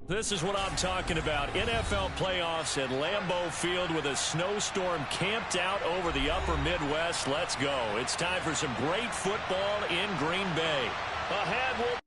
This is what I'm talking about. NFL playoffs at Lambeau Field with a snowstorm camped out over the upper Midwest. Let's go. It's time for some great football in Green Bay. Ahead will...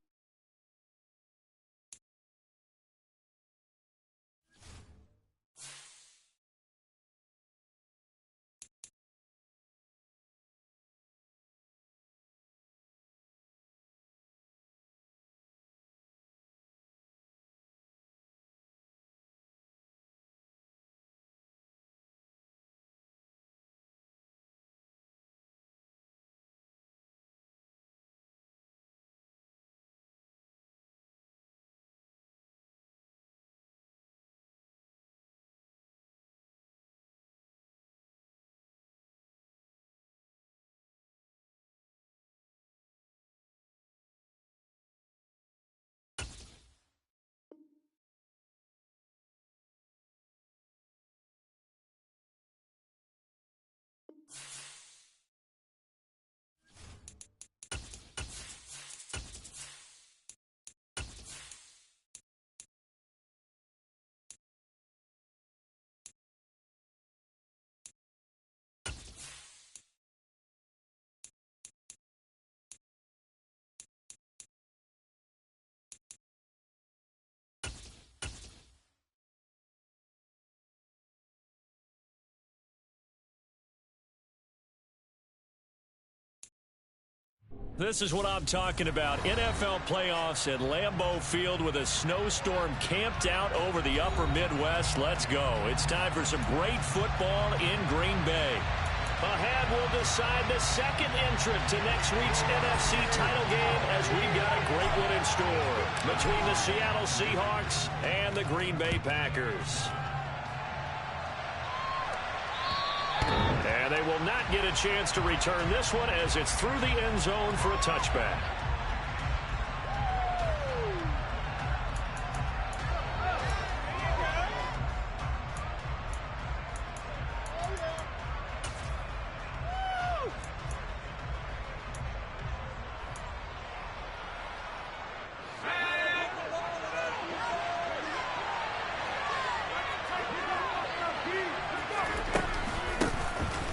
This is what I'm talking about. NFL playoffs at Lambeau Field with a snowstorm camped out over the upper Midwest. Let's go. It's time for some great football in Green Bay. Ahead, we'll decide the second entrant to next week's NFC title game as we've got a great one in store between the Seattle Seahawks and the Green Bay Packers. And they will not get a chance to return this one as it's through the end zone for a touchback.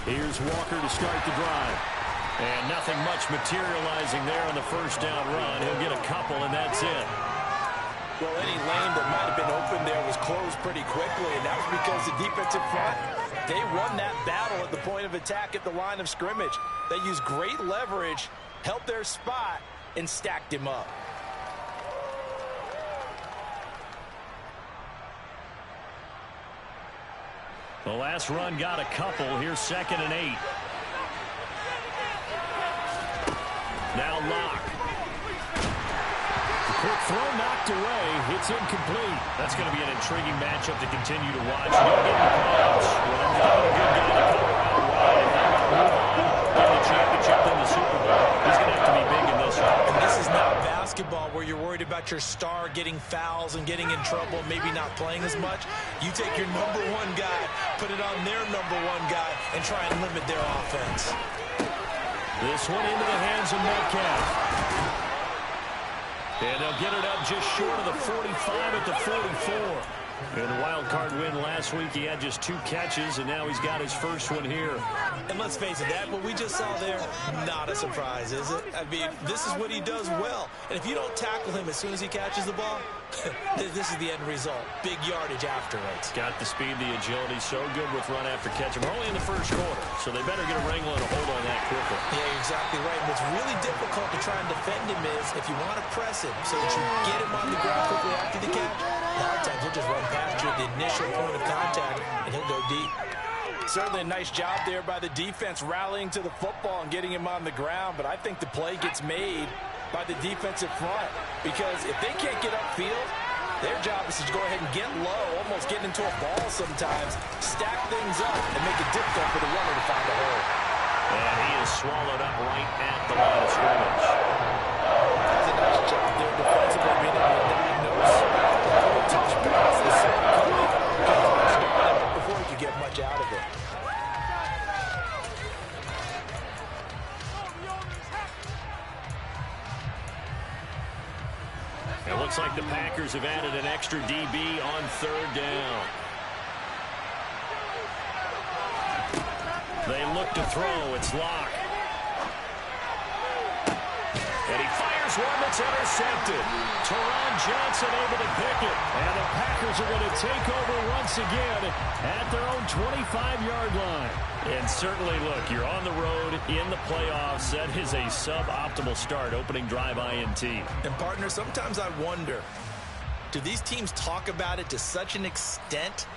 Here's Walker to start the drive. And nothing much materializing there on the first down run. He'll get a couple, and that's it. Well, any lane that might have been open there was closed pretty quickly, and that was because the defensive front, they won that battle at the point of attack at the line of scrimmage. They used great leverage, held their spot, and stacked him up. The last run got a couple. Here's 2nd and 8. Now Locke. The quick throw knocked away. It's incomplete. That's going to be an intriguing matchup to continue to watch. You don't get the playoffs. Well, there's not a good guy to cover out wide. If they're going to move on, get the championship in the Super Bowl, he's going to have to be big in this one. And this is not basketball where you're worried about your star getting fouls and getting in trouble, maybe not playing as much. You take your #1 guy, put it on their #1 guy, and try and limit their offense. This one into the hands of Metcalf. And they'll get it up just short of the 45 at the 44. In the wild card win last week, he had just 2 catches, and now he's got his first one here. And let's face it, that what we just saw there, not a surprise, is it? I mean, this is what he does well. And if you don't tackle him as soon as he catches the ball, this is the end result. Big yardage afterwards. Got the speed, the agility, so good with run after catch. We're only in the first quarter, so they better get a wrangle and a hold on that quickly. Yeah, you're exactly right. And what's really difficult to try and defend him is if you want to press him so that you get him on the ground quickly after the catch, a lot of times he'll just run past you at the initial point of contact, and he'll go deep. Certainly a nice job there by the defense rallying to the football and getting him on the ground, but I think the play gets made by the defensive front because if they can't get upfield, their job is to go ahead and get low, almost get into a ball sometimes, stack things up, and make it difficult for the runner to find a hole. And he is swallowed up right at the line of scrimmage. That's a nice job there defensively, being able to diagnose the touch pass, the before he could get much out of it. And Looks like the Packers have added an extra DB on third down. They look to throw. It's Locke. And he fires one that's intercepted. Teron Johnson able to pick it. And the Packers are going to take over once again at their own 25-yard line. And certainly, look, you're on the road in the playoffs. That is a suboptimal start, opening drive INT. And, partner, sometimes I wonder, do these teams talk about it to such an extent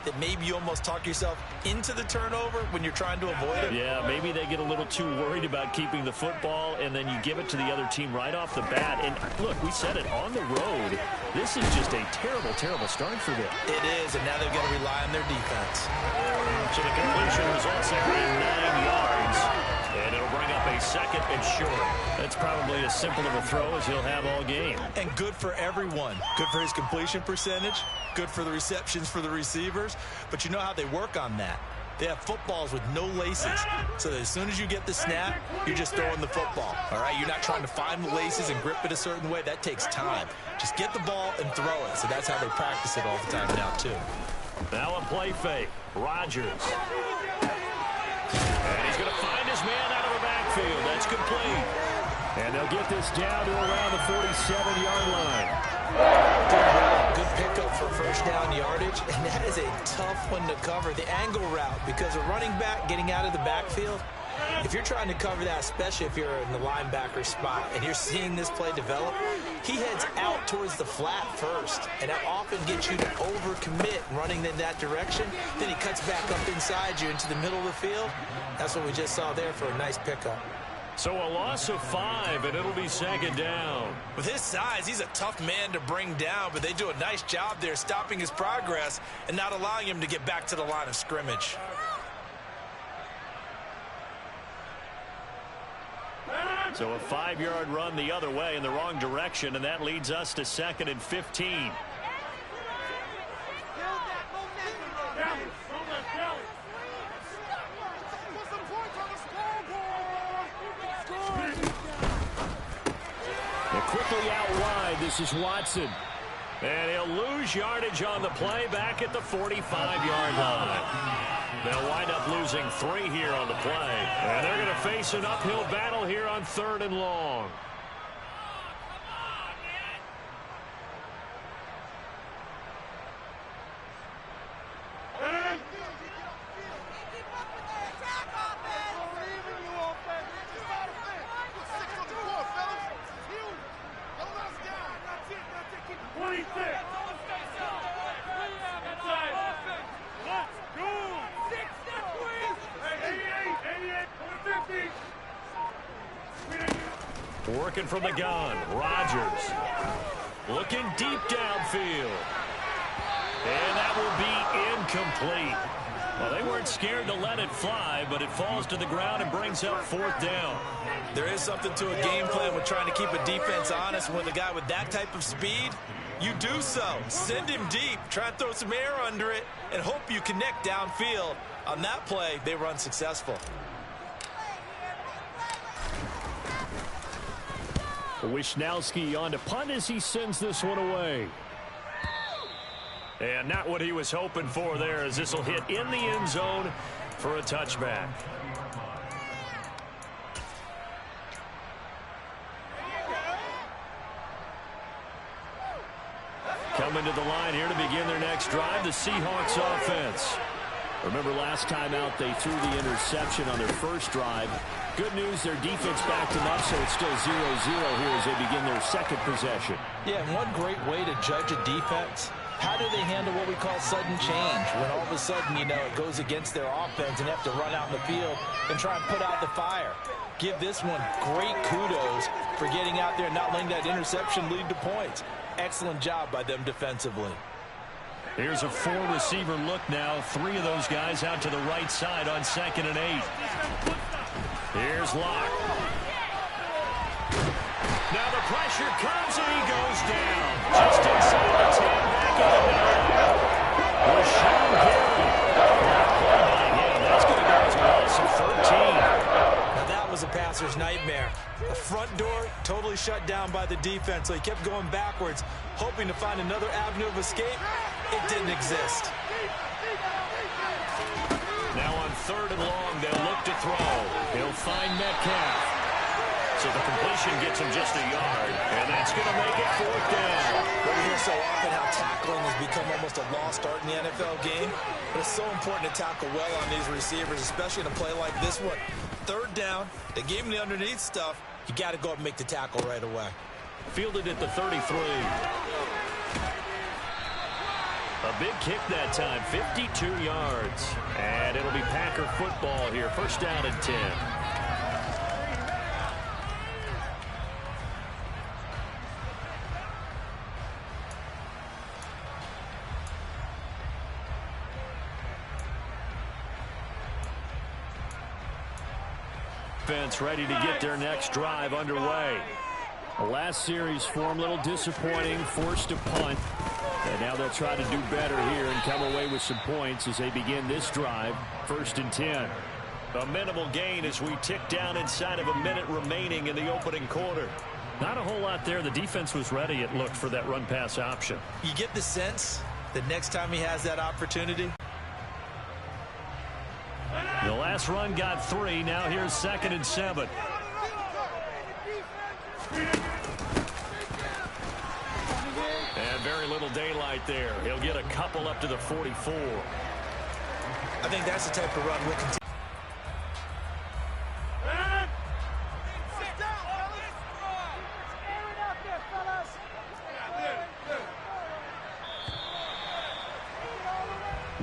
that maybe you almost talk yourself into the turnover when you're trying to avoid it? Yeah, maybe they get a little too worried about keeping the football, and then you give it to the other team right off the bat. And, look, we said it, on the road, this is just a terrible, terrible start for them. It is, and now they've got to rely on their defense. So the completion results there in 9 yards, and it'll bring up a second and short. That's probably as simple of a throw as he'll have all game. And good for everyone. Good for his completion percentage, good for the receptions for the receivers. But you know how they work on that. They have footballs with no laces. So that as soon as you get the snap, you're just throwing the football. All right, you're not trying to find the laces and grip it a certain way. That takes time. Just get the ball and throw it. So that's how they practice it all the time now, too. Now a play fake. Rodgers. And he's going to find his man out of the backfield. That's complete. And they'll get this down to around the 47-yard line. Good pickup for first down yardage, and that is a tough one to cover. The angle route, because a running back getting out of the backfield, if you're trying to cover that, especially if you're in the linebacker spot and you're seeing this play develop, he heads out towards the flat first, and that often gets you to overcommit running in that direction. Then he cuts back up inside you into the middle of the field. That's what we just saw there for a nice pickup. So a loss of 5, and it'll be second down. With his size, he's a tough man to bring down, but they do a nice job there stopping his progress and not allowing him to get back to the line of scrimmage. So a 5-yard run the other way in the wrong direction, and that leads us to second and 15. Quickly out wide, this is Watson. And he'll lose yardage on the play back at the 45-yard line. They'll wind up losing 3 here on the play. And they're going to face an uphill battle here on 3rd and long. Working from the gun, Rodgers. Looking deep downfield. And that will be incomplete. Well, they weren't scared to let it fly, but it falls to the ground and brings up 4th down. There is something to a game plan with trying to keep a defense honest. With a guy with that type of speed, you do so. Send him deep, try and throw some air under it, and hope you connect downfield. On that play, they were unsuccessful. Wishnowski on to punt as he sends this one away. And not what he was hoping for there, as this will hit in the end zone for a touchback. Coming to the line here to begin their next drive, the Seahawks offense. Remember last time out they threw the interception on their first drive. Good news, their defense backed them up, so it's still 0-0 here as they begin their second possession. Yeah, and one great way to judge a defense, how do they handle what we call sudden change? When all of a sudden, you know, it goes against their offense and they have to run out in the field and try and put out the fire. Give this one great kudos for getting out there and not letting that interception lead to points. Excellent job by them defensively. Here's a 4-receiver look now. 3 of those guys out to the right side on 2nd and 8. Here's Locke. Now the pressure comes and he goes down. Just inside the 10, back in the 9. Rashawn Gary. That's going to go as a loss of 13. Now that was a passer's nightmare. The front door totally shut down by the defense, so he kept going backwards. hoping to find another avenue of escape. It didn't exist. Now on 3rd and long, they'll look to throw. He'll find Metcalf. So the completion gets him just a yard, and that's going to make it 4th down. We hear so often how tackling has become almost a lost art in the NFL game, but it's so important to tackle well on these receivers, especially in a play like this one. 3rd down, they gave him the underneath stuff. You got to go up and make the tackle right away. Fielded at the 33. A big kick that time, 52 yards. And it'll be Packer football here, 1st down and 10. Defense ready to get their next drive underway. The last series for them, a little disappointing, forced a punt. And now they'll try to do better here and come away with some points as they begin this drive, 1st and 10. A minimal gain as we tick down inside of a minute remaining in the opening quarter. Not a whole lot there. The defense was ready, it looked, for that run-pass option. You get the sense that next time he has that opportunity. The last run got 3. Now here's 2nd and 7. And very little daylight there. He'll get a couple up to the 44. I think that's the type of run we'll continue.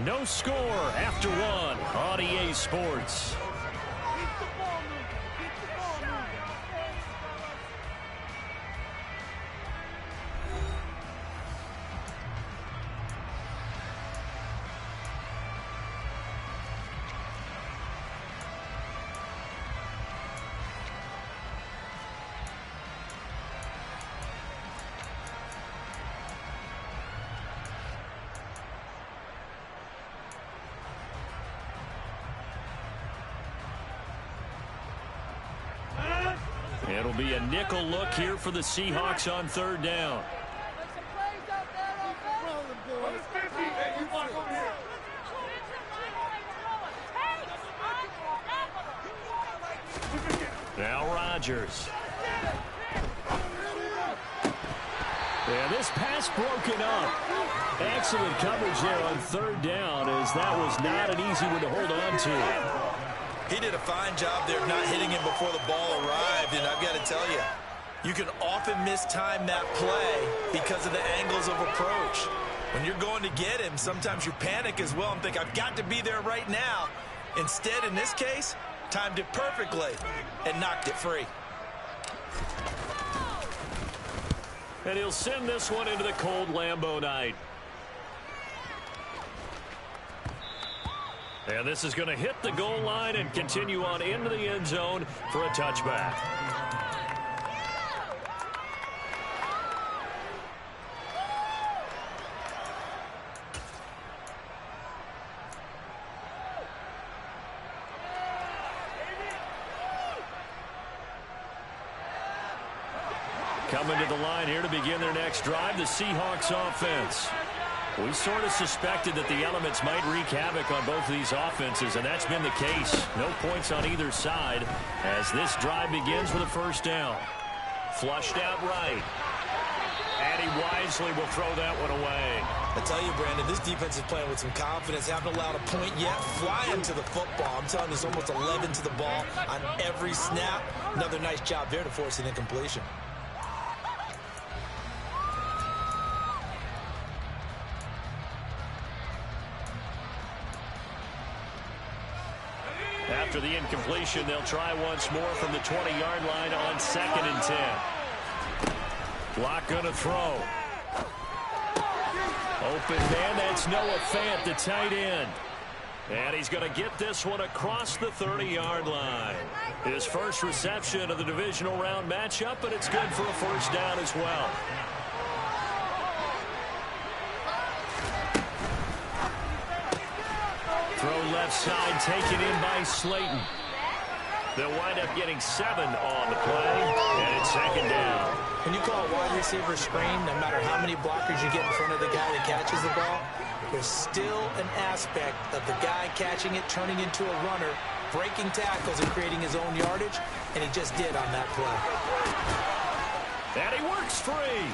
No score after 1 on EA Sports. It'll be a nickel look here for the Seahawks on 3rd down. Now Rodgers. Yeah, this pass broken up. Excellent coverage there on 3rd down, as that was not an easy one to hold on to. He did a fine job there of not hitting him before the ball arrived, and I've got to tell you, you can often mistime that play because of the angles of approach. When you're going to get him, sometimes you panic as well and think, I've got to be there right now. Instead, in this case, timed it perfectly and knocked it free. And he'll send this one into the cold Lambeau night. And this is going to hit the goal line and continue on into the end zone for a touchback. Coming to the line here to begin their next drive, the Seahawks offense. We sort of suspected that the elements might wreak havoc on both of these offenses, and that's been the case. No points on either side as this drive begins with a 1st down. Flushed out right. And he wisely will throw that one away. I tell you, Brandon, this defense is playing with some confidence. Haven't allowed a point yet. Flying to the football. I'm telling you, it's almost 11 to the ball on every snap. Another nice job there to force an incompletion. After the incompletion, they'll try once more from the 20-yard line on 2nd and 10. Block going to throw. Open man, that's Noah Fant, the tight end. And he's going to get this one across the 30-yard line. His first reception of the divisional round matchup, and it's good for a 1st down as well. Throw left side, taken in by Slayton. They'll wind up getting 7 on the play, and it's second down. When you call a wide receiver screen, no matter how many blockers you get in front of the guy that catches the ball, there's still an aspect of the guy catching it, turning into a runner, breaking tackles and creating his own yardage, and he just did on that play. And he works free.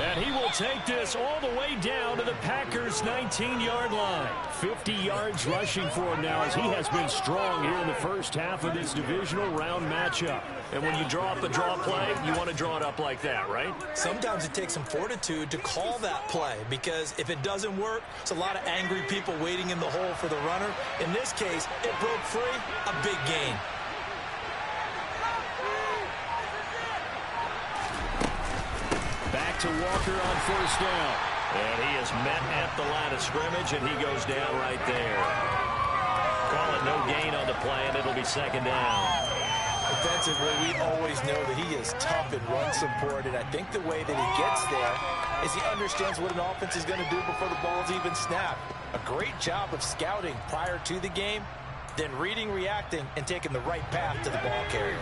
And he will take this all the way down to the Packers' 19-yard line. 50 yards rushing for him now as he has been strong here in the first half of this divisional round matchup. And when you draw up a draw play, you want to draw it up like that, right? Sometimes it takes some fortitude to call that play because if it doesn't work, it's a lot of angry people waiting in the hole for the runner. In this case, it broke free, a big gain. Back to Walker on first down. And he is met at the line of scrimmage, and he goes down right there. Call it no gain on the play, and it'll be second down. Defensively, we always know that he is tough in run support, and I think the way that he gets there is he understands what an offense is going to do before the ball's even snapped. A great job of scouting prior to the game, then reading, reacting, and taking the right path to the ball carrier.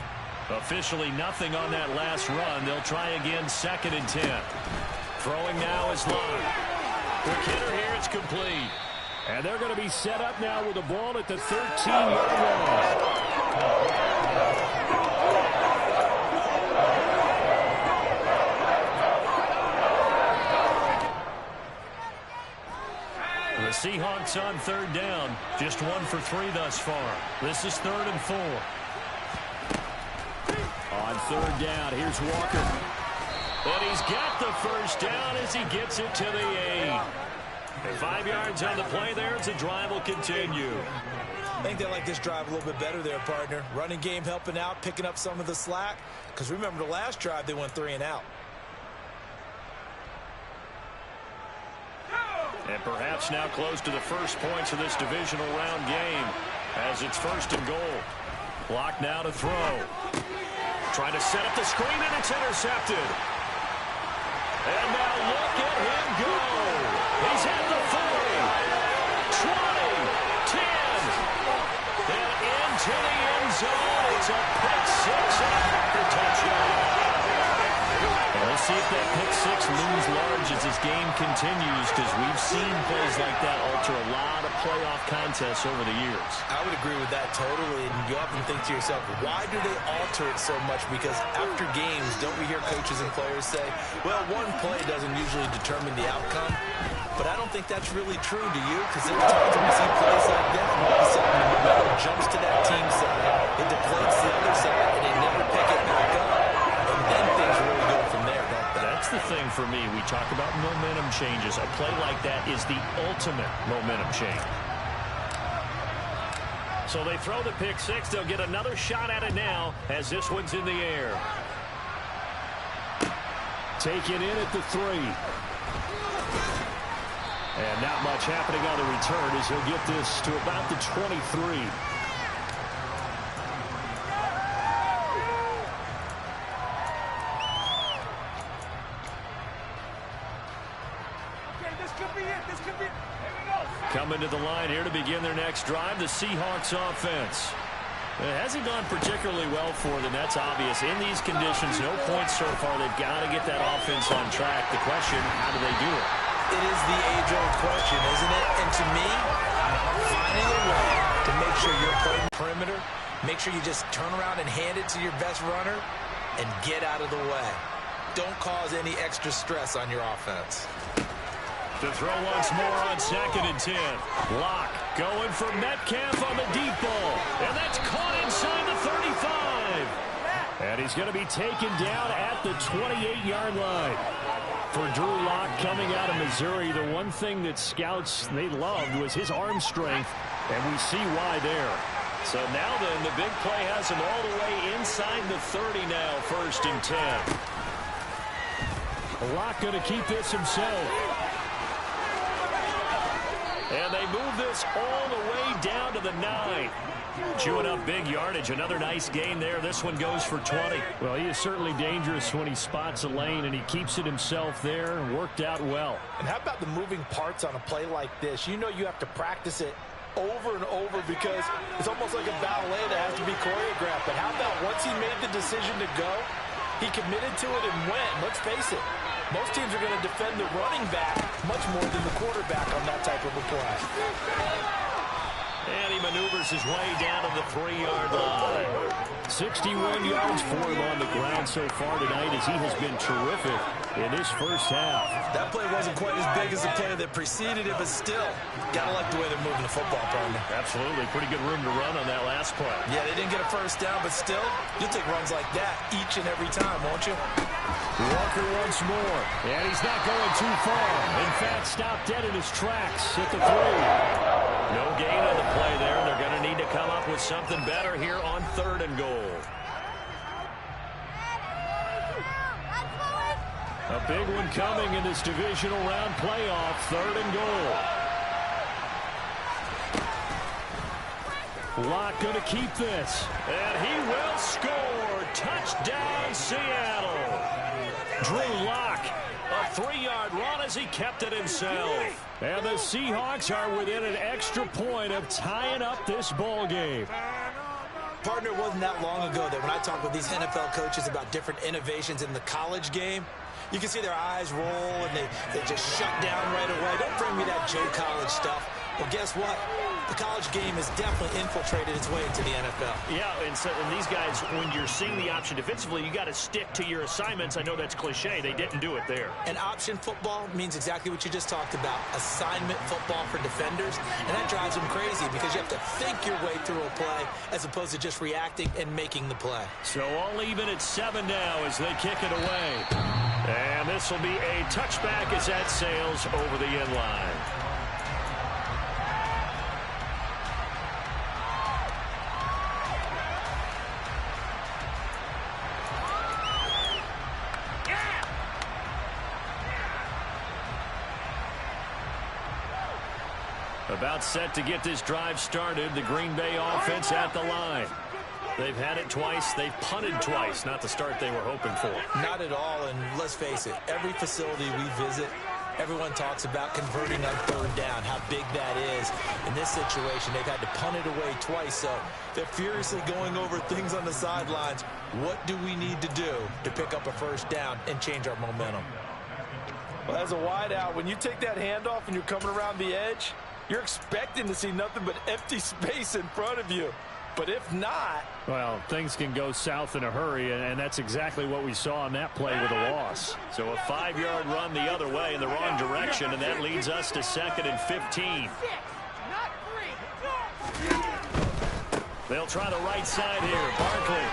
Officially nothing on that last run. They'll try again, second and 10. Throwing now is Locke. The kicker here, it's complete. And they're going to be set up now with the ball at the 13-yard line. The Seahawks on third down. Just 1 for 3 thus far. This is 3rd and 4. On third down, here's Walker. And he's got the first down as he gets it to the 8. And 5 yards on the play there as the drive will continue. I think they like this drive a little bit better there, partner. Running game helping out, picking up some of the slack. Because remember, the last drive, they went 3 and out. And perhaps now close to the first points of this divisional round game as it's 1st and goal. Block now to throw. Trying to set up the screen, and it's intercepted. And now look at him go. He's at the 40, 20, 10, and into the end zone. It's a pick 6 and a Packer touchdown. And we'll see if that pick 6 looms large as this game continues, because we've seen plays like that alter a lot of playoff contests over the years. I would agree with that totally, and you often think to yourself, why do they alter it so much? Because after games, don't we hear coaches and players say, well, one play doesn't usually determine the outcome? But I don't think that's really true, do you? Because there are times when we see plays like that, and all of a sudden the momentum jumps to that team side, it deflates the other side, and they never pick it back up. And then things really go from there, don't they? That's the thing for me. We talk about momentum changes. A play like that is the ultimate momentum change. So they throw the pick 6. They'll get another shot at it now as this one's in the air. Taken in at the 3. And not much happening on the return as he'll get this to about the 23. Coming to the line here to begin their next drive, the Seahawks offense. It hasn't gone particularly well for them, that's obvious. In these conditions, no points so far. They've got to get that offense on track. The question, how do they do it? It is the age-old question, isn't it? And to me, finding a way to make sure you're playing perimeter, make sure you just turn around and hand it to your best runner, and get out of the way. Don't cause any extra stress on your offense. To throw once more on 2nd and 10. Locke going for Metcalf on the deep ball. And that's caught inside the 35. And he's going to be taken down at the 28-yard line. For Drew Locke coming out of Missouri, the one thing that scouts they loved was his arm strength. And we see why there. So now then, the big play has him all the way inside the 30 now, 1st and 10. Locke going to keep this himself. And they move this all the way down to the 9. Chewing up big yardage. Another nice gain there. This one goes for 20. Well, he is certainly dangerous when he spots a lane, and he keeps it himself there. Worked out well. And how about the moving parts on a play like this? You know you have to practice it over and over because it's almost like a ballet that has to be choreographed. But how about once he made the decision to go, he committed to it and went. Let's face it, most teams are going to defend the running back much more than the quarterback on that type of a play. And he maneuvers his way down to the 3-yard line. 61 yards for him on the ground so far tonight as he has been terrific in this first half. That play wasn't quite as big as the play that preceded it, but still, gotta like the way they're moving the football, partner. Absolutely. Pretty good room to run on that last play. Yeah, they didn't get a first down, but still, you'll take runs like that each and every time, won't you? Walker once more, and he's not going too far. In fact, stopped dead in his tracks at the 3. No gain on the play there. They're going to need to come up with something better here on 3rd and goal. A big one coming in this divisional round playoff, 3rd and goal. Locke going to keep this, and he will score. Touchdown, Seattle. Drew Locke, a 3-yard run as he kept it himself. And the Seahawks are within an extra point of tying up this ball game. Partner, it wasn't that long ago that when I talked with these NFL coaches about different innovations in the college game, you can see their eyes roll and they just shut down right away. Don't bring me that Joe College stuff. Well, guess what? The college game has definitely infiltrated its way into the NFL. Yeah, and these guys, when you're seeing the option defensively, you got to stick to your assignments. I know that's cliche. They didn't do it there. And option football means exactly what you just talked about, assignment football for defenders. And that drives them crazy because you have to think your way through a play as opposed to just reacting and making the play. So all even at 7 now as they kick it away. And this will be a touchback as that sails over the end line. About set to get this drive started. The Green Bay offense at the line. They've had it twice. They've punted twice. Not the start they were hoping for. Not at all, and let's face it, every facility we visit, everyone talks about converting on 3rd down, how big that is. In this situation, they've had to punt it away twice, so they're furiously going over things on the sidelines. What do we need to do to pick up a first down and change our momentum? Well, as a wideout, when you take that handoff and you're coming around the edge, you're expecting to see nothing but empty space in front of you. But if not... Well, things can go south in a hurry, and that's exactly what we saw on that play with a loss. So a 5-yard run the other way in the wrong direction, and that leads us to 2nd and 15. They'll try the right side here. Barkley.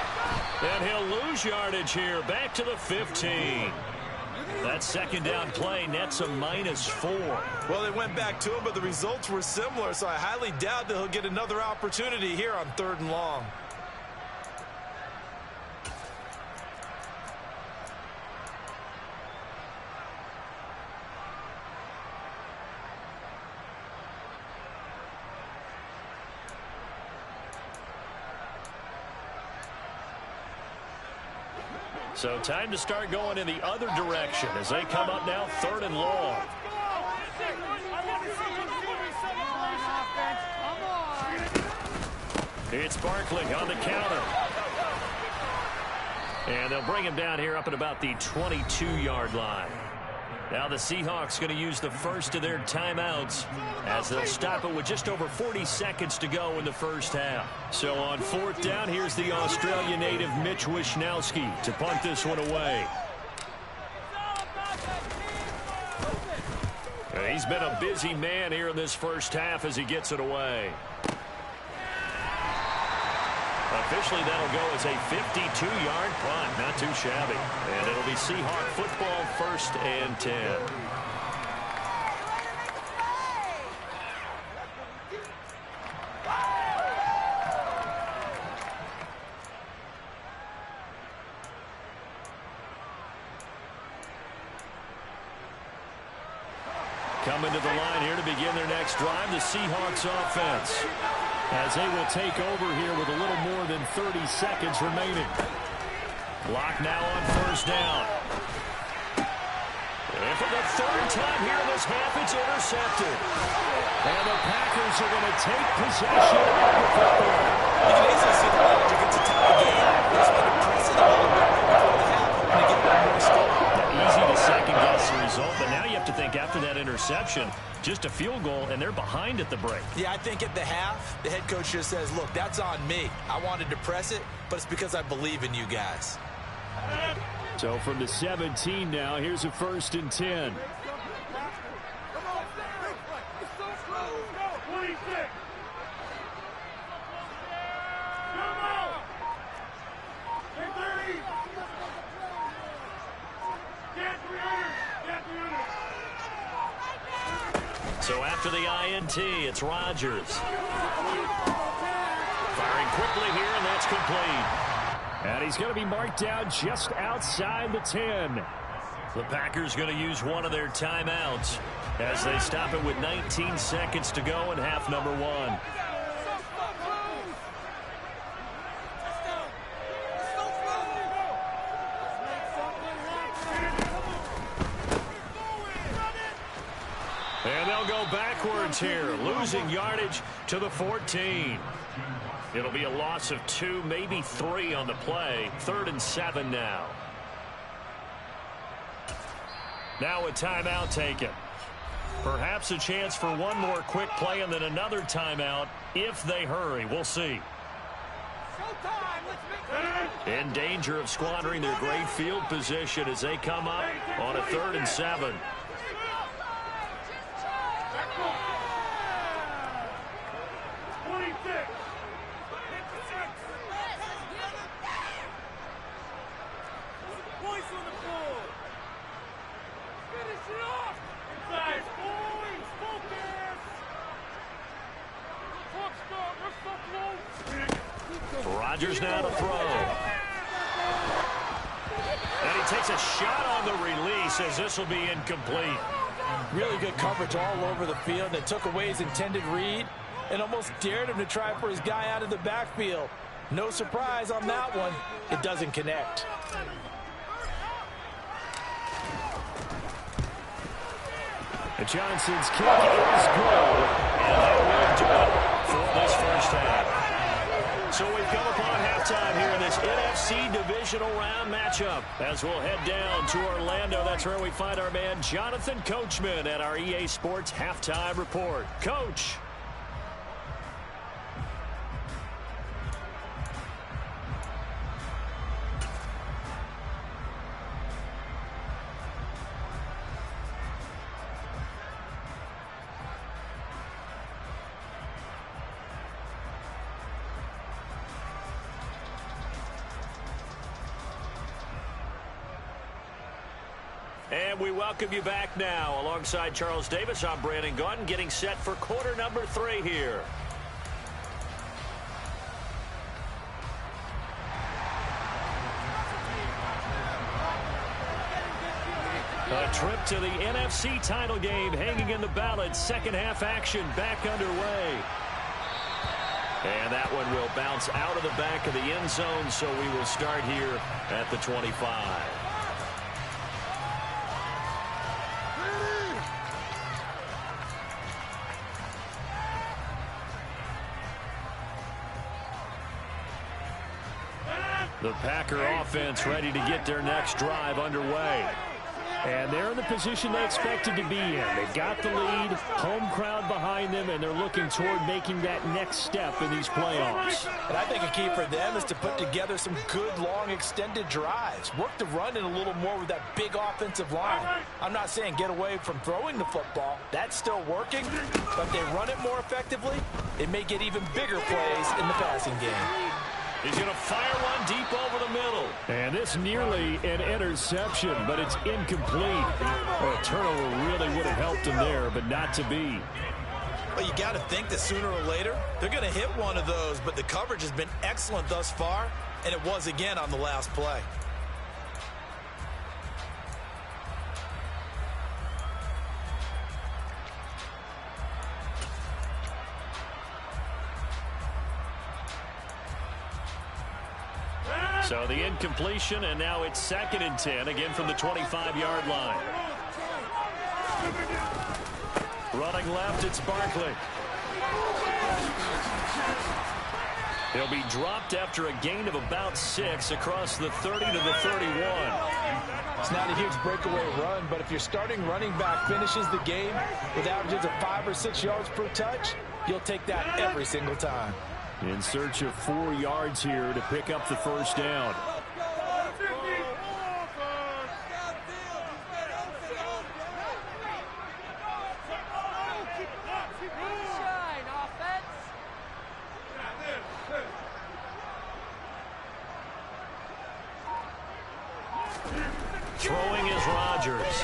And he'll lose yardage here. Back to the 15. That 2nd down play nets a -4. Well, they went back to him, but the results were similar, so I highly doubt that he'll get another opportunity here on 3rd and long. So time to start going in the other direction as they come up now 3rd and long. It's Barkley on the counter. And they'll bring him down here up at about the 22-yard line. Now the Seahawks going to use the first of their timeouts as they'll stop it with just over 40 seconds to go in the first half. So on 4th down, here's the Australian native Mitch Wishnowsky to punt this one away. He's been a busy man here in this first half as he gets it away. Officially, that'll go as a 52-yard punt. Not too shabby. And it'll be Seahawk football 1st and 10. Coming to the line here to begin their next drive, the Seahawks offense, as they will take over here with a little more than 30 seconds remaining. Lock now on 1st down. for the third time here in this half, it's intercepted. And the Packers are going to take possession of the football. You can easily see the logic. It's a tie game. They just want to press it a little bit right before the half, hoping to get one more score. Easy to second-guess the result, but now you have to think after that interception, just a field goal, and they're behind at the break. Yeah, I think at the half, the head coach just says, look, that's on me. I wanted to press it, but it's because I believe in you guys. So from the 17 now, here's a 1st and 10. So after the INT, it's Rodgers. Firing quickly here, and that's complete. And he's going to be marked down just outside the 10. The Packers going to use one of their timeouts as they stop it with 19 seconds to go in half number 1. And they'll go backwards here, losing yardage to the 14. It'll be a loss of 2, maybe 3 on the play. 3rd and 7 now. Now a timeout taken. Perhaps a chance for one more quick play and then another timeout if they hurry. We'll see. In danger of squandering their great field position as they come up on a 3rd and 7. Rodgers now to throw. And he takes a shot on the release as this will be incomplete. Really good coverage all over the field. They took away his intended read and almost dared him to try for his guy out of the backfield. No surprise on that one. It doesn't connect. And Johnson's kick is good. And that will do it for this first half. So we've come upon halftime here in this NFC Divisional Round matchup. As we'll head down to Orlando, that's where we find our man Jonathan Coachman at our EA Sports Halftime Report. Coach. And we welcome you back now. Alongside Charles Davis, I'm Brandon Gaudin, getting set for quarter number 3 here. A trip to the NFC title game hanging in the balance. Second half action back underway. And that one will bounce out of the back of the end zone, so we will start here at the 25. The Packer offense ready to get their next drive underway. And they're in the position they expected to be in. They've got the lead, home crowd behind them, and they're looking toward making that next step in these playoffs. And I think a key for them is to put together some good, long, extended drives. Work the run in a little more with that big offensive line. I'm not saying get away from throwing the football. That's still working. But if they run it more effectively, they may get even bigger plays in the passing game. He's going to fire one deep over the middle. And this nearly an interception, but it's incomplete. A turnover really would have helped him there, but not to be. Well, you got to think that sooner or later, they're going to hit one of those, but the coverage has been excellent thus far, and it was again on the last play. So the incompletion, and now it's 2nd and 10, again from the 25-yard line. Running left, it's Barkley. He'll be dropped after a gain of about 6 across the 30 to the 31. It's not a huge breakaway run, but if your starting running back finishes the game with averages of 5 or 6 yards per touch, you'll take that every single time. In search of 4 yards here to pick up the first down. Throwing is Rodgers.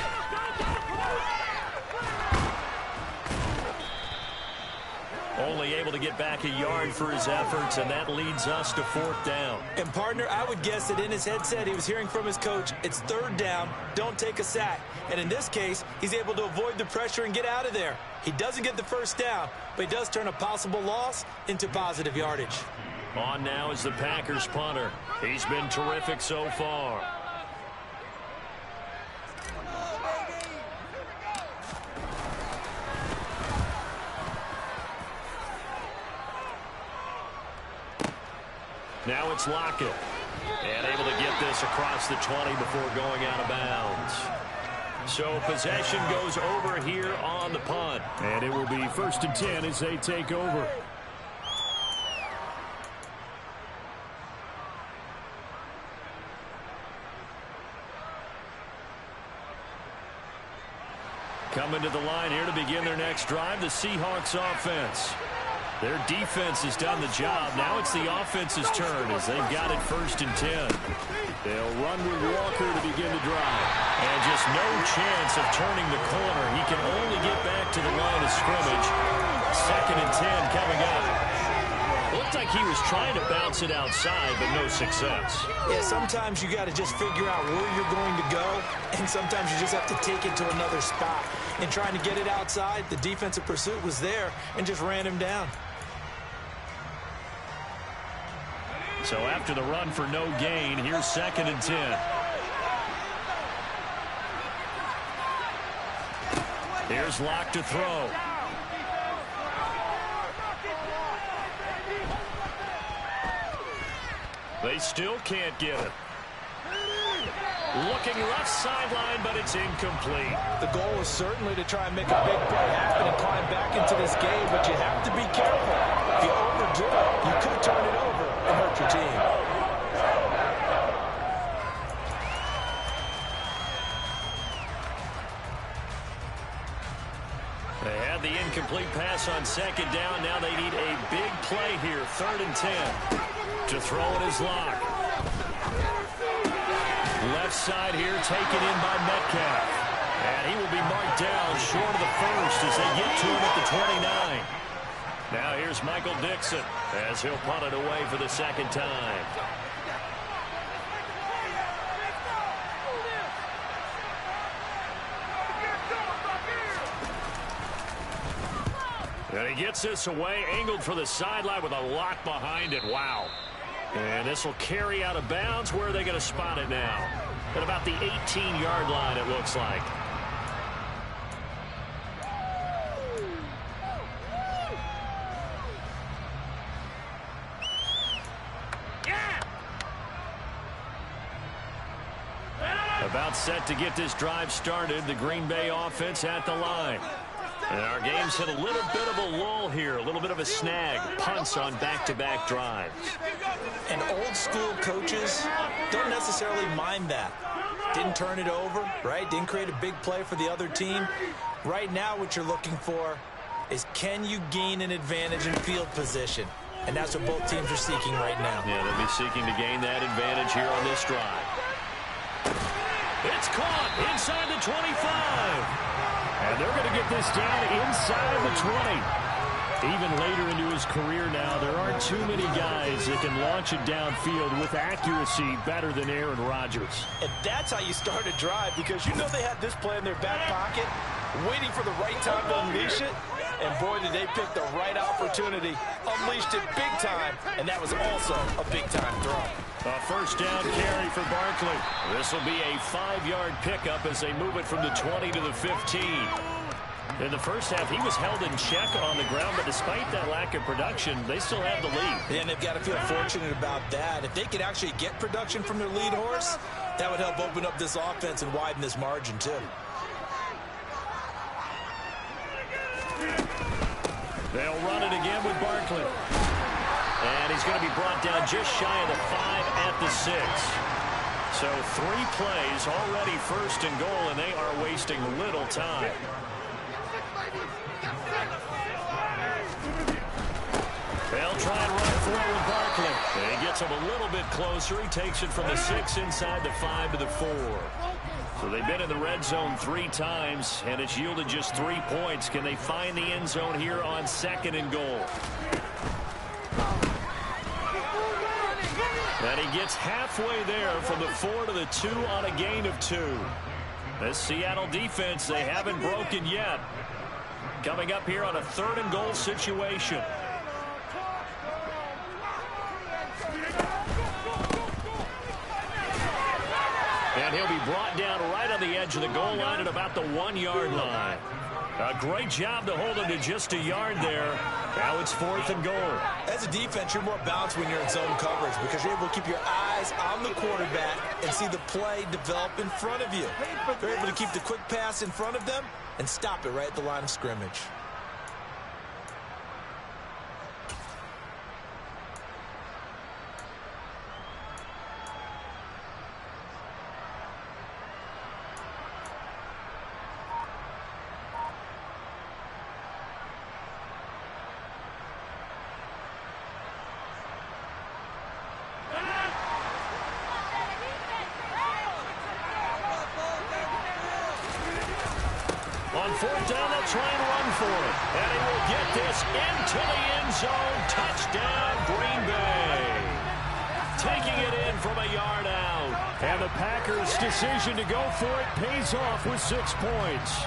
Only able to get back a yard for his efforts, and that leads us to 4th down. And, partner, I would guess that in his headset he was hearing from his coach, it's 3rd down, don't take a sack. And in this case, he's able to avoid the pressure and get out of there. He doesn't get the first down, but he does turn a possible loss into positive yardage. On now is the Packers punter. He's been terrific so far. Now it's Lockett. And able to get this across the 20 before going out of bounds. So possession goes over here on the punt. And it will be 1st and 10 as they take over. Coming to the line here to begin their next drive, the Seahawks offense. Their defense has done the job. Now it's the offense's turn as they've got it 1st and 10. They'll run with Walker to begin the drive. And just no chance of turning the corner. He can only get back to the line of scrimmage. 2nd and 10 coming up. Looked like he was trying to bounce it outside, but no success. Yeah, sometimes you got to just figure out where you're going to go, and sometimes you just have to take it to another spot. And trying to get it outside, the defensive pursuit was there and just ran him down. So after the run for no gain, here's 2nd and 10. Here's Locke to throw. They still can't get it. Looking left sideline, but it's incomplete. The goal is certainly to try and make a big play happen and climb back into this game, but you have to be careful. If you overdo it, you could turn it over and hurt your team. They had the incomplete pass on 2nd down. Now they need a big play here, 3rd and 10. To throw it is Locke. Left side here taken in by Metcalf. And he will be marked down short of the first as they get to him at the 29. Now here's Michael Dixon as he'll punt it away for the 2nd time. And he gets this away, angled for the sideline with a lock behind it. Wow. And this will carry out of bounds. Where are they going to spot it now? At about the 18-yard line, it looks like. About set to get this drive started. The Green Bay offense at the line. And our game's hit a little bit of a lull here, a little bit of a snag. Punts on back-to-back drives. And old-school coaches don't necessarily mind that. Didn't turn it over, right? Didn't create a big play for the other team. Right now what you're looking for is, can you gain an advantage in field position? And that's what both teams are seeking right now. Yeah, they'll be seeking to gain that advantage here on this drive. It's caught inside the 25. And they're going to get this down inside the 20. Even later into his career now, there aren't too many guys that can launch it downfield with accuracy better than Aaron Rodgers. And that's how you start a drive, because you know they had this play in their back pocket, waiting for the right time to unleash it. And boy, did they pick the right opportunity, unleashed it big time, and that was also a big-time throw. A first down carry for Barkley. This will be a 5-yard pickup as they move it from the 20 to the 15. In the first half, he was held in check on the ground, but despite that lack of production, they still have the lead. And they've got to feel fortunate about that. If they could actually get production from their lead horse, that would help open up this offense and widen this margin, too. They'll run it again with Barkley. And he's going to be brought down just shy of the 5 at the 6. So 3 plays, already first and goal, and they are wasting little time. They'll try and run forward Barkley. And he gets him a little bit closer. He takes it from the 6 inside the 5 to the 4. So they've been in the red zone 3 times, and it's yielded just 3 points. Can they find the end zone here on 2nd and goal? And he gets halfway there from the 4 to the 2 on a gain of 2. This Seattle defense, they haven't broken yet. Coming up here on a 3rd and goal situation. And he'll be brought down right on the edge of the goal line at about the 1-yard line. A great job to hold him to just a yard there. Now it's 4th and goal. As a defense, you're more balanced when you're in zone coverage because you're able to keep your eyes on the quarterback and see the play develop in front of you. They're able to keep the quick pass in front of them and stop it right at the line of scrimmage. On 4th down, they'll try and run for it. And he will get this into the end zone. Touchdown, Green Bay. Taking it in from a yard out. And the Packers' decision to go for it pays off with 6 points.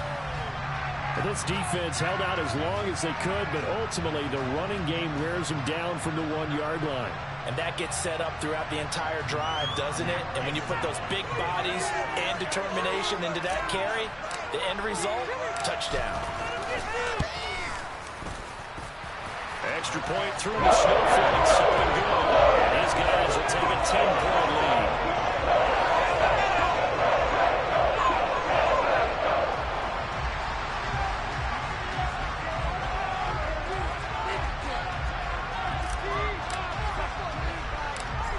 And this defense held out as long as they could, but ultimately the running game wears them down from the 1-yard line. And that gets set up throughout the entire drive, doesn't it? And when you put those big bodies and determination into that carry, the end result, touchdown. Extra point through the snowflake, something good. And these guys will take a 10-point lead.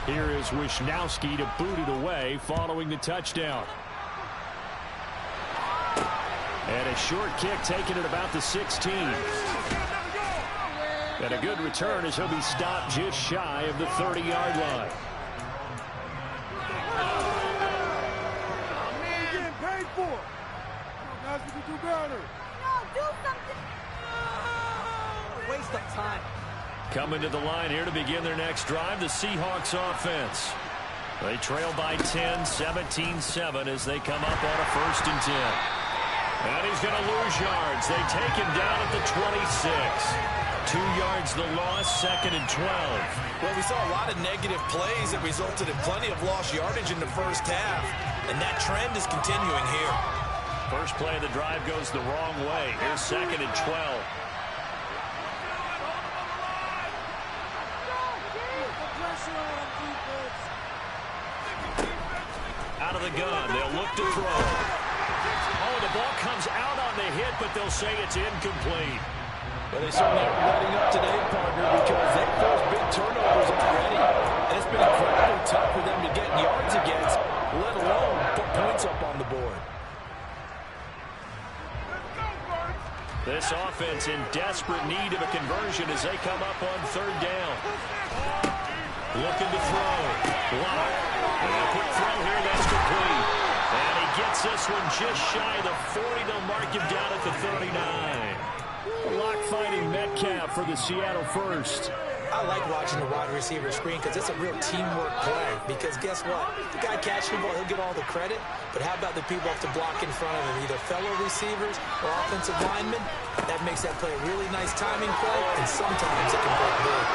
Here is Wisnowski to boot it away following the touchdown. And a short kick taken at about the 16. And a good return as he'll be stopped just shy of the 30-yard line. We're getting paid for it. Guys, we can do better. No, do something. Waste of time. Coming to the line here to begin their next drive, the Seahawks offense. They trail by 10, 17-7 as they come up on a 1st and 10. And he's going to lose yards. They take him down at the 26. 2 yards the loss, 2nd and 12. Well, we saw a lot of negative plays that resulted in plenty of lost yardage in the first half, and that trend is continuing here. First play of the drive goes the wrong way. Here's 2nd and 12. Out of the gun, they'll look to throw. Oh, the ball comes out on the hit, but they'll say it's incomplete. Well, they certainly aren't letting up today, partner, because they've forced big turnovers already. And it's been incredibly tough for them to get yards against, let alone put points up on the board. This offense in desperate need of a conversion as they come up on 3rd down. Looking to throw. Block. And a quick throw here, that's complete. And he gets this one just shy of the 40. They'll mark him down at the 39. Lock fighting Metcalf for the Seattle first. I like watching the wide receiver screen because it's a real teamwork play. Because guess what? The guy catching the ball, he'll get all the credit. But how about the people have to block in front of him, either fellow receivers or offensive linemen? That makes that play a really nice timing play, and sometimes it can break big.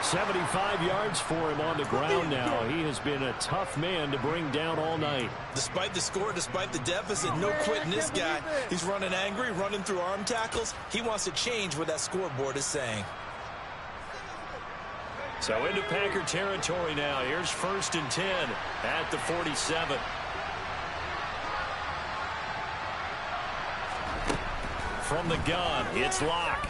75 yards for him on the ground now. He has been a tough man to bring down all night. Despite the score, despite the deficit, no quitting this guy. He's running angry, running through arm tackles. He wants to change what that scoreboard is saying. So into Packer territory now. Here's 1st and 10 at the 47. From the gun, it's Locke.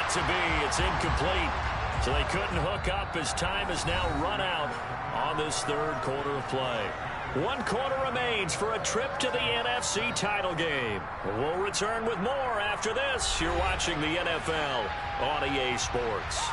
To be, it's incomplete. So they couldn't hook up as time has now run out on this 3rd quarter of play. 1 quarter remains for a trip to the NFC title game. We'll return with more after this. You're watching the NFL on EA Sports.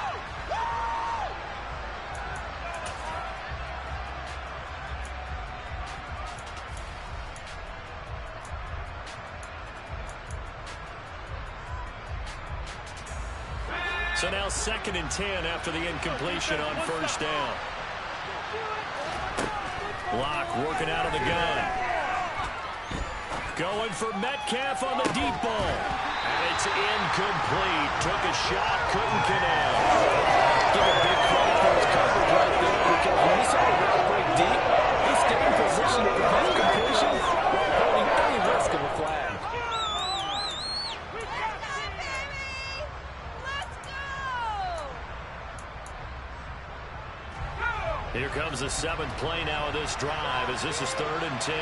So now 2nd and 10 after the incompletion on 1st down. Locke working out of the gun. Going for Metcalf on the deep ball. And it's incomplete. Took a shot, couldn't connect. Give a big credit for his coverage right there, because when he saw the route break deep, he stayed in position to prevent completion, avoiding any risk of a flag. Here comes the 7th play now of this drive as this is 3rd and 10.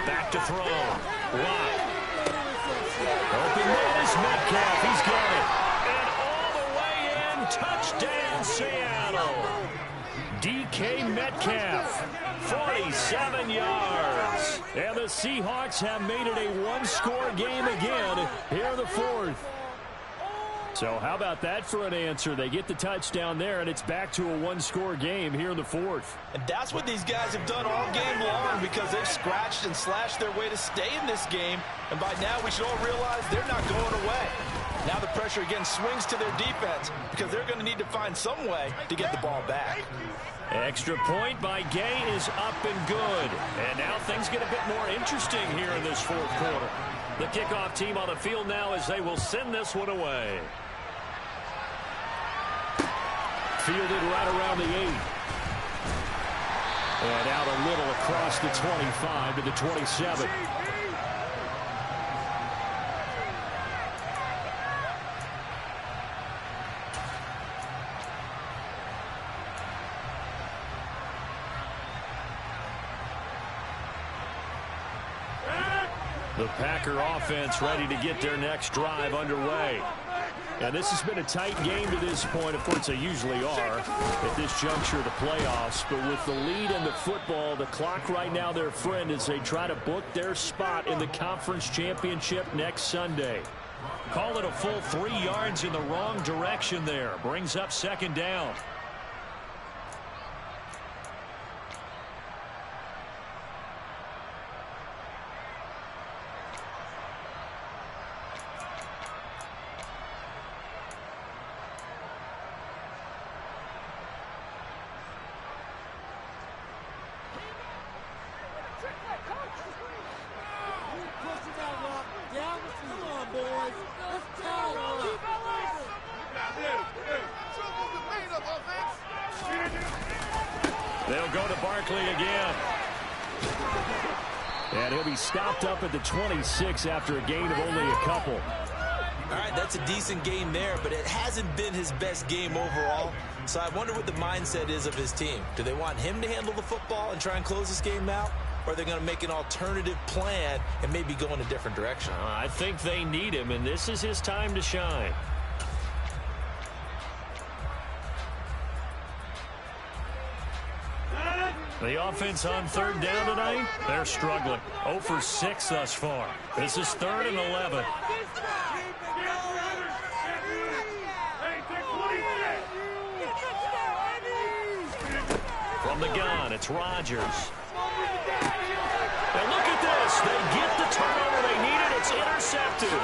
Back to throw. Locke. Open man is Metcalf. He's got it. And all the way in. Touchdown, Seattle. DK Metcalf, 47 yards. And the Seahawks have made it a 1-score game again here in the 4th. So how about that for an answer? They get the touchdown there, and it's back to a 1-score game here in the 4th. And that's what these guys have done all game long, because they've scratched and slashed their way to stay in this game. And by now we should all realize they're not going away. Now the pressure again swings to their defense, because they're going to need to find some way to get the ball back. Extra point by Gay is up and good. And now things get a bit more interesting here in this 4th quarter. The kickoff team on the field now as they will send this one away. Fielded right around the 8. And out a little across the 25 to the 27. The Packer offense ready to get their next drive underway. And this has been a tight game to this point. Of course, they usually are at this juncture of the playoffs. But with the lead in the football, the clock right now their friend as they try to book their spot in the conference championship next Sunday. Call it a full 3 yards in the wrong direction there. Brings up 2nd down. They'll go to Barkley again. And he'll be stopped up at the 26 after a gain of only a couple. All right, that's a decent game there, but it hasn't been his best game overall. So I wonder what the mindset is of his team. Do they want him to handle the football and try and close this game out? Or are they going to make an alternative plan and maybe go in a different direction? I think they need him, and this is his time to shine. The offense on third down tonight, they're struggling. 0 for 6 thus far. This is 3rd and 11. From the gun, it's Rodgers. And look at this. They get the turnover they needed. It's intercepted.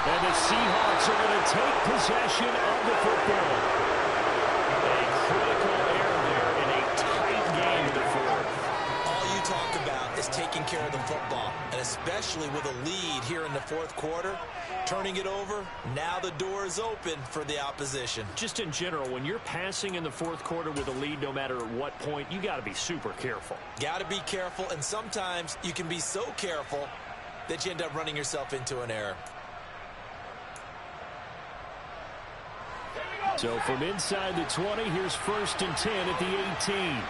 And the Seahawks are going to take possession of the football. A critical error there in a tight game in the fourth. All you talk about is taking care of the football, and especially with a lead here in the fourth quarter. Turning it over, now the door is open for the opposition. Just in general, when you're passing in the fourth quarter with a lead, no matter at what point, you got to be super careful. Got to be careful, and sometimes you can be so careful that you end up running yourself into an error. So from inside the 20, here's 1st and 10 at the 18.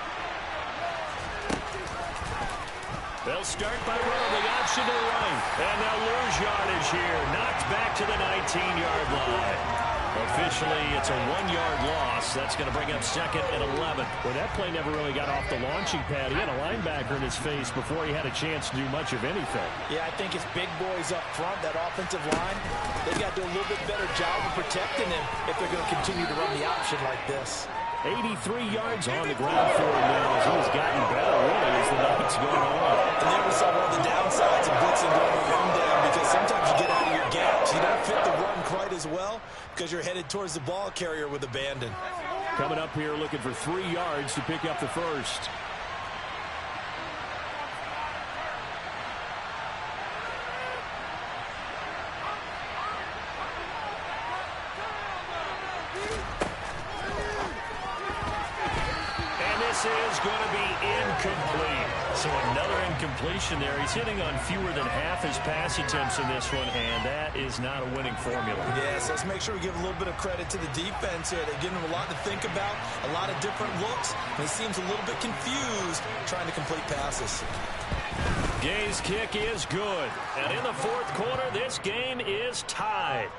They'll start by running the option to the right. And now lose yardage here. Knocked back to the 19-yard line. Officially, it's a 1-yard loss. That's going to bring up 2nd and 11. Well, that play never really got off the launching pad. He had a linebacker in his face before he had a chance to do much of anything. Yeah, I think it's big boys up front, that offensive line. They've got to do a little bit better job of protecting him if they're going to continue to run the option like this. 83 yards on the ground for him now as he's gotten better, really, as the night's going on. And there we saw one of the downsides of blitzing during the run down, because sometimes you get out of your gaps. You don't fit the run quite as well because you're headed towards the ball carrier with abandon. Coming up here looking for 3 yards to pick up the first. This is going to be incomplete. So another incompletion there. He's hitting on fewer than half his pass attempts in this one, and that is not a winning formula. Yes, let's make sure we give a little bit of credit to the defense here. They've given him a lot to think about, a lot of different looks, and he seems a little bit confused trying to complete passes. Gay's kick is good. And in the fourth quarter, this game is tied.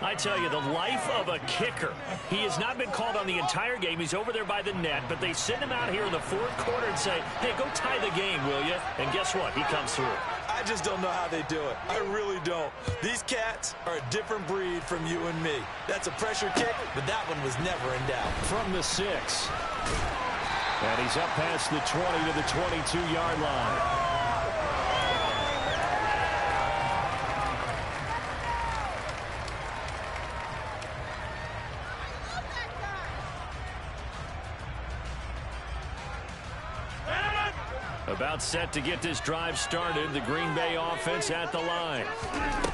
I tell you, the life of a kicker. He has not been called on the entire game. He's over there by the net, but they send him out here in the fourth quarter and say, hey, go tie the game, will you? And guess what? He comes through. I just don't know how they do it. I really don't. These cats are a different breed from you and me. That's a pressure kick, but that one was never in doubt. From the 6. And he's up past the 20 to the 22-yard line. About set to get this drive started, the Green Bay offense at the line.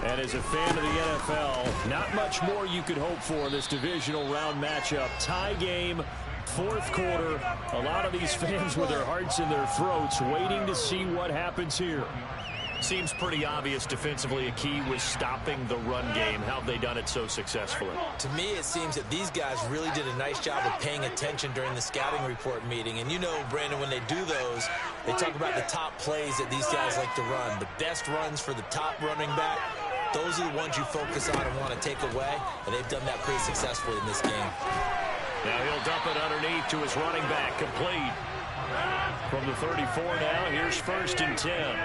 And as a fan of the NFL, not much more you could hope for in this divisional round matchup. Tie game, fourth quarter. A lot of these fans with their hearts in their throats waiting to see what happens here. Seems pretty obvious defensively a key was stopping the run game. How have they done it so successfully? To me, it seems that these guys really did a nice job of paying attention during the scouting report meeting. And you know, Brandon, when they do those, they talk about the top plays that these guys like to run. The best runs for the top running back, those are the ones you focus on and want to take away. And they've done that pretty successfully in this game. Now he'll dump it underneath to his running back, complete. From the 34 now, here's 1st and 10.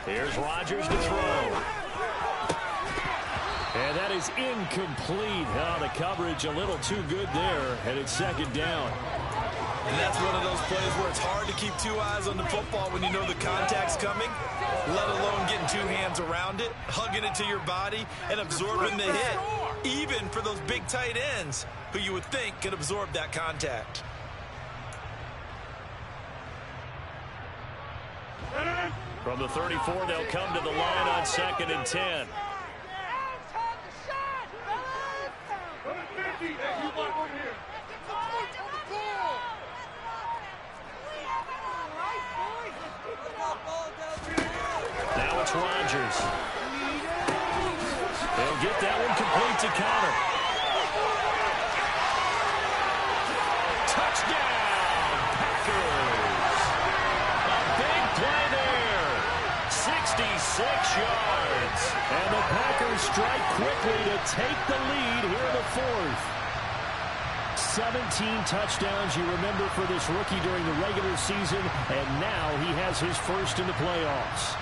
Here's Rodgers to throw. And that is incomplete. Oh, the coverage a little too good there, and it's 2nd down. And that's one of those plays where it's hard to keep 2 eyes on the football when you know the contact's coming, let alone getting 2 hands around it, hugging it to your body, and absorbing the hit, even for those big tight ends who you would think could absorb that contact. From the 34, they'll come to the line on 2nd and 10. Now it's Rodgers. They'll get that one complete to counter. Touchdown, Packers. A big play there. 60 yards. And the Packers strike quickly to take the lead here in the fourth. 17 touchdowns, you remember, for this rookie during the regular season, and now he has his first in the playoffs.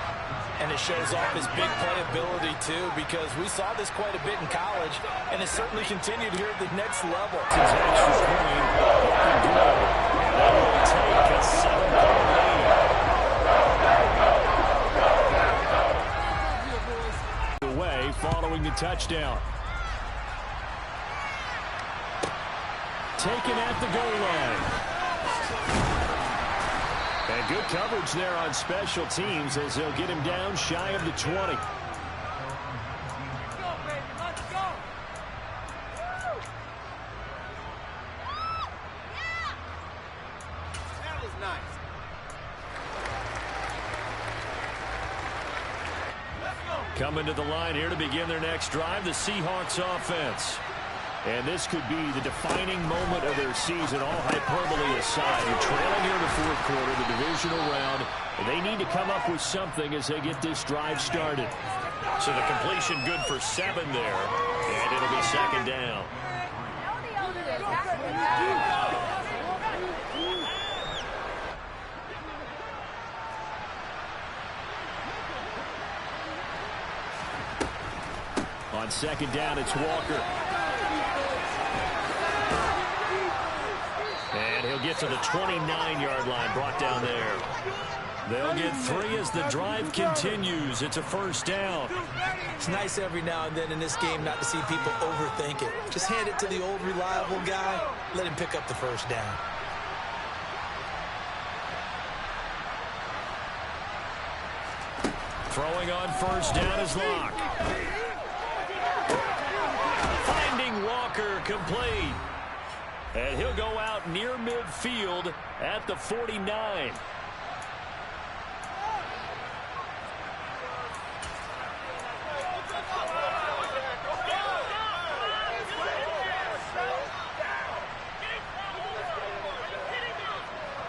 And it shows off his big playability, too, because we saw this quite a bit in college, and it certainly continued here at the next level. His extra point, looking good. And that will take a 7-point lead. Away following the touchdown. Taken at the goal line. And good coverage there on special teams as they'll get him down shy of the 20. Let's go, baby. Let's go. That was nice. Let's go. Coming to the line here to begin their next drive, the Seahawks offense. And this could be the defining moment of their season, all hyperbole aside. You're trailing here in the fourth quarter, the divisional round, and they need to come up with something as they get this drive started. So the completion good for 7 there, and it'll be second down. On second down, it's Walker. And he'll get to the 29-yard line, brought down there. They'll get 3 as the drive continues. It's a first down. It's nice every now and then in this game not to see people overthink it. Just hand it to the old reliable guy. Let him pick up the first down. Throwing on first down is Locke. Finding Walker complete. And he'll go out near midfield at the 49.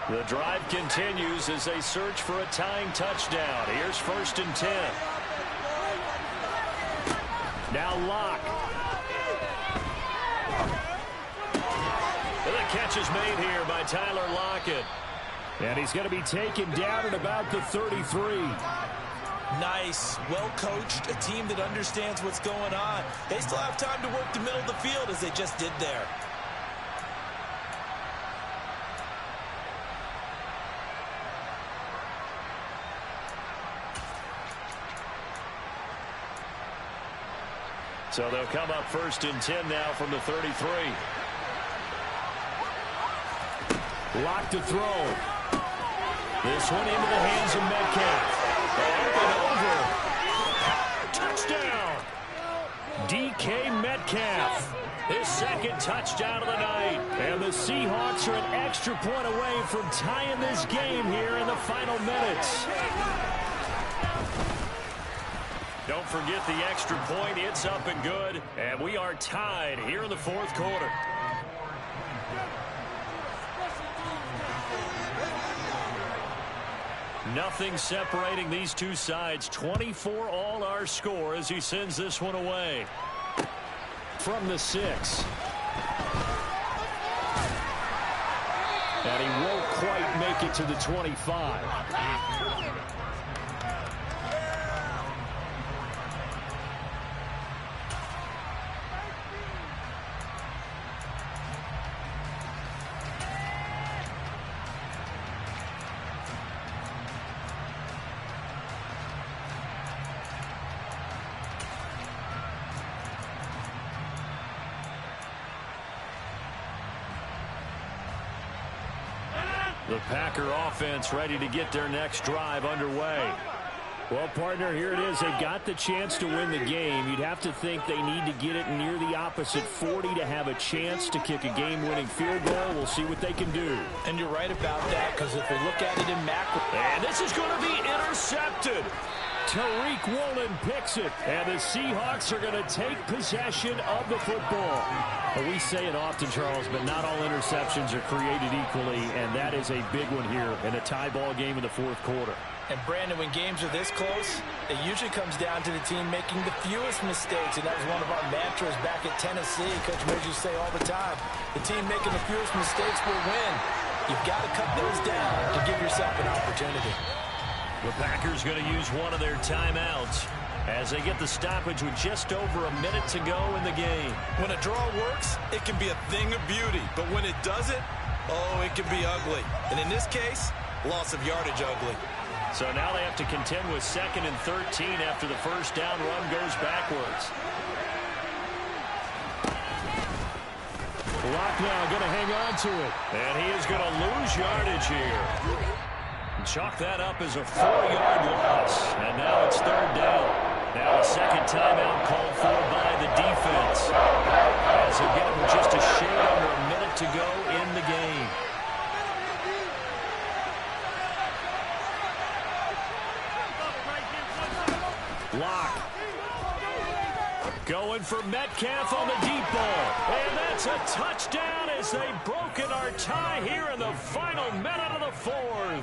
The drive continues as they search for a tying touchdown. Here's first and 10. Now Locke. The catch is made here by Tyler Lockett. And he's going to be taken down at about the 33. Nice. Well coached. A team that understands what's going on. They still have time to work the middle of the field as they just did there. So they'll come up first and 10 now from the 33. Locked to throw. This one into the hands of Metcalf. Up and over. Touchdown. DK Metcalf. His second touchdown of the night. And the Seahawks are an extra point away from tying this game here in the final minutes. Don't forget the extra point. It's up and good. And we are tied here in the fourth quarter. Nothing separating these two sides. 24 all our score as he sends this one away. From the 6. And he won't quite make it to the 25. The Packer offense ready to get their next drive underway. Well, partner, here it is. They've got the chance to win the game. You'd have to think they need to get it near the opposite 40 to have a chance to kick a game-winning field goal. We'll see what they can do. And you're right about that, because if we look at it in macro. And this is going to be intercepted. Tariq Woolen picks it, and the Seahawks are going to take possession of the football. Well, we say it often, Charles, but not all interceptions are created equally, and that is a big one here in a tie ball game in the fourth quarter. And Brandon, when games are this close, it usually comes down to the team making the fewest mistakes, and that was one of our mantras back at Tennessee. Coach Mears used to say all the time, the team making the fewest mistakes will win. You've got to cut those down to give yourself an opportunity. The Packers going to use one of their timeouts as they get the stoppage with just over a minute to go in the game. When a draw works, it can be a thing of beauty. But when it doesn't, oh, it can be ugly. And in this case, loss of yardage ugly. So now they have to contend with 2nd and 13 after the first down run goes backwards. Lock now going to hang on to it. And he is going to lose yardage here. Chalk that up as a 4-yard loss. And now it's 3rd down. Now a second timeout called for by the defense. As again, with just a shade under a minute to go in the game. Lock. Going for Metcalf on the deep ball. And that's a touchdown as they've broken our tie here in the final minute of the 4th.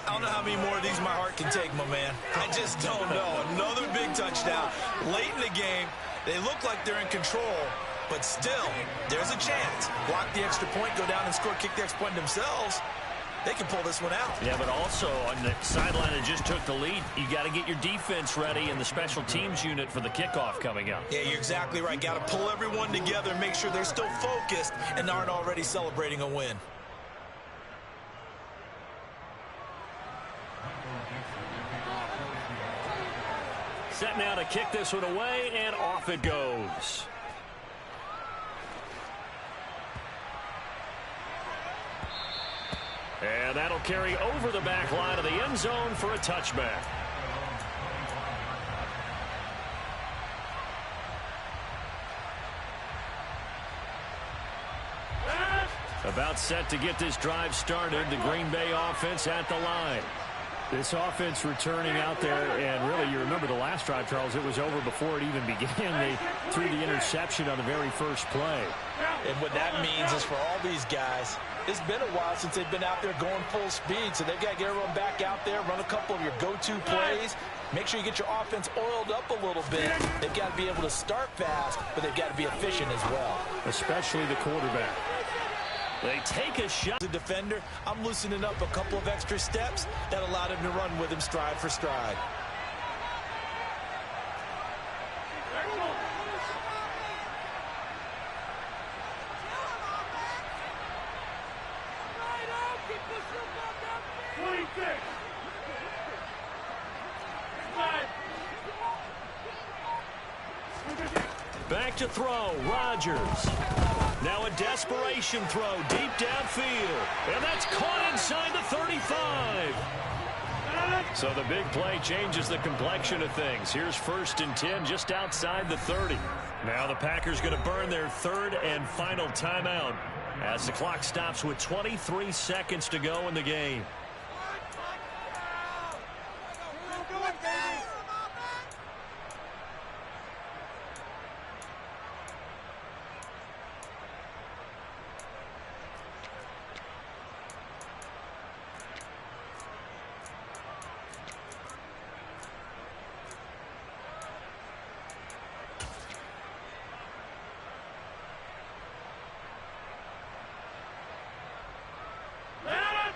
I don't know how many more of these my heart can take, my man. I just don't know. Another big touchdown. Late in the game, they look like they're in control, but still, there's a chance. Block the extra point, go down and score, kick the extra point themselves. They can pull this one out. Yeah, but also on the sideline that just took the lead, you got to get your defense ready and the special teams unit for the kickoff coming up. Yeah, you're exactly right. Got to pull everyone together and make sure they're still focused and aren't already celebrating a win. Set now to kick this one away, and off it goes. And that'll carry over the back line of the end zone for a touchback. About set to get this drive started. The Green Bay offense at the line. This offense returning out there, and really, you remember the last drive, Charles, it was over before it even began. They threw the interception on the very first play. And what that means is for all these guys, it's been a while since they've been out there going full speed, so they've got to get everyone back out there, run a couple of your go-to plays, make sure you get your offense oiled up a little bit. They've got to be able to start fast, but they've got to be efficient as well. Especially the quarterback. They take a shot. As a defender, I'm loosening up a couple of extra steps that allowed him to run with him stride for stride. Back to throw, Rodgers. Now a desperation throw deep downfield. And that's caught inside the 35. So the big play changes the complexion of things. Here's 1st and 10 just outside the 30. Now the Packers going to burn their 3rd and final timeout as the clock stops with 23 seconds to go in the game.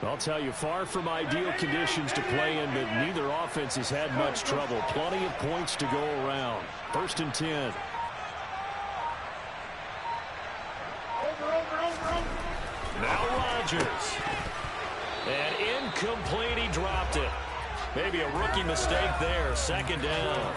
I'll tell you, far from ideal conditions to play in, but neither offense has had much trouble. Plenty of points to go around. 1st and 10. Now Rodgers. And incomplete, he dropped it. Maybe a rookie mistake there. 2nd down.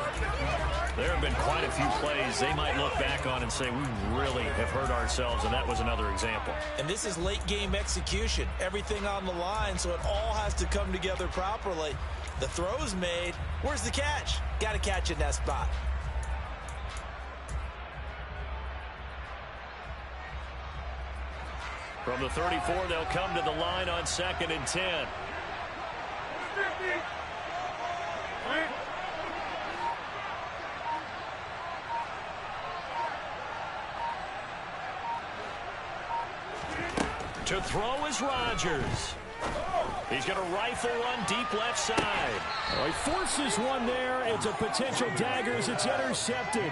There have been quite a few plays they might look back on and say, we really have hurt ourselves, and that was another example. And this is late game execution. Everything on the line, so it all has to come together properly. The throw's made. Where's the catch? Got to catch in that spot. From the 34, they'll come to the line on 2nd and 10. To throw is Rodgers. He's going to rifle one deep left side. Oh, he forces one there. It's a potential dagger as it's intercepted.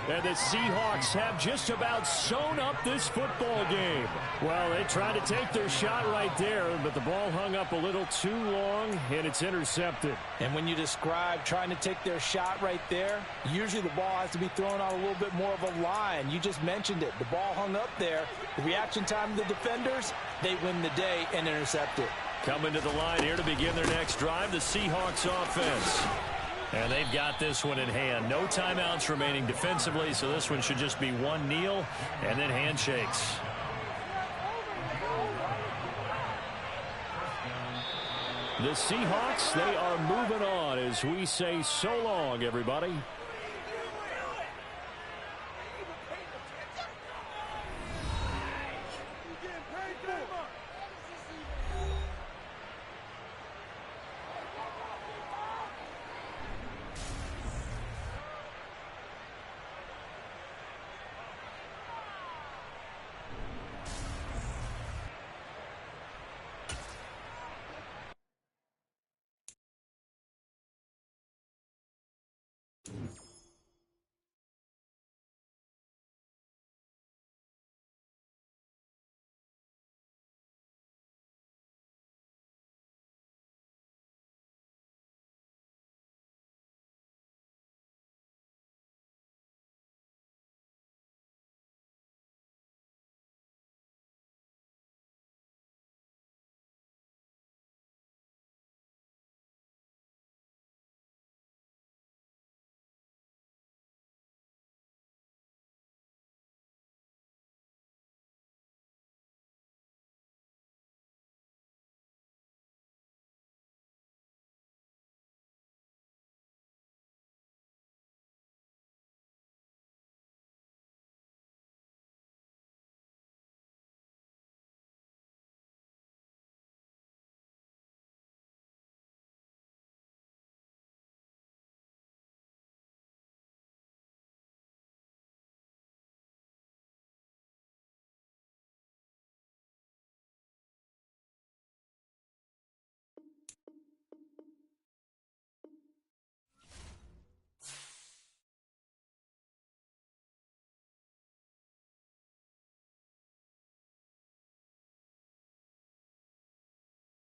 And the Seahawks have just about sewn up this football game. Well, they tried to take their shot right there, but the ball hung up a little too long, and it's intercepted. And when you describe trying to take their shot right there, usually the ball has to be thrown out a little bit more of a line. You just mentioned it. The ball hung up there. The reaction time of the defenders, they win the day and intercept it. Coming to the line here to begin their next drive, the Seahawks offense. And they've got this one in hand. No timeouts remaining defensively, so this one should just be one kneel and then handshakes. The Seahawks, they are moving on as we say so long, everybody.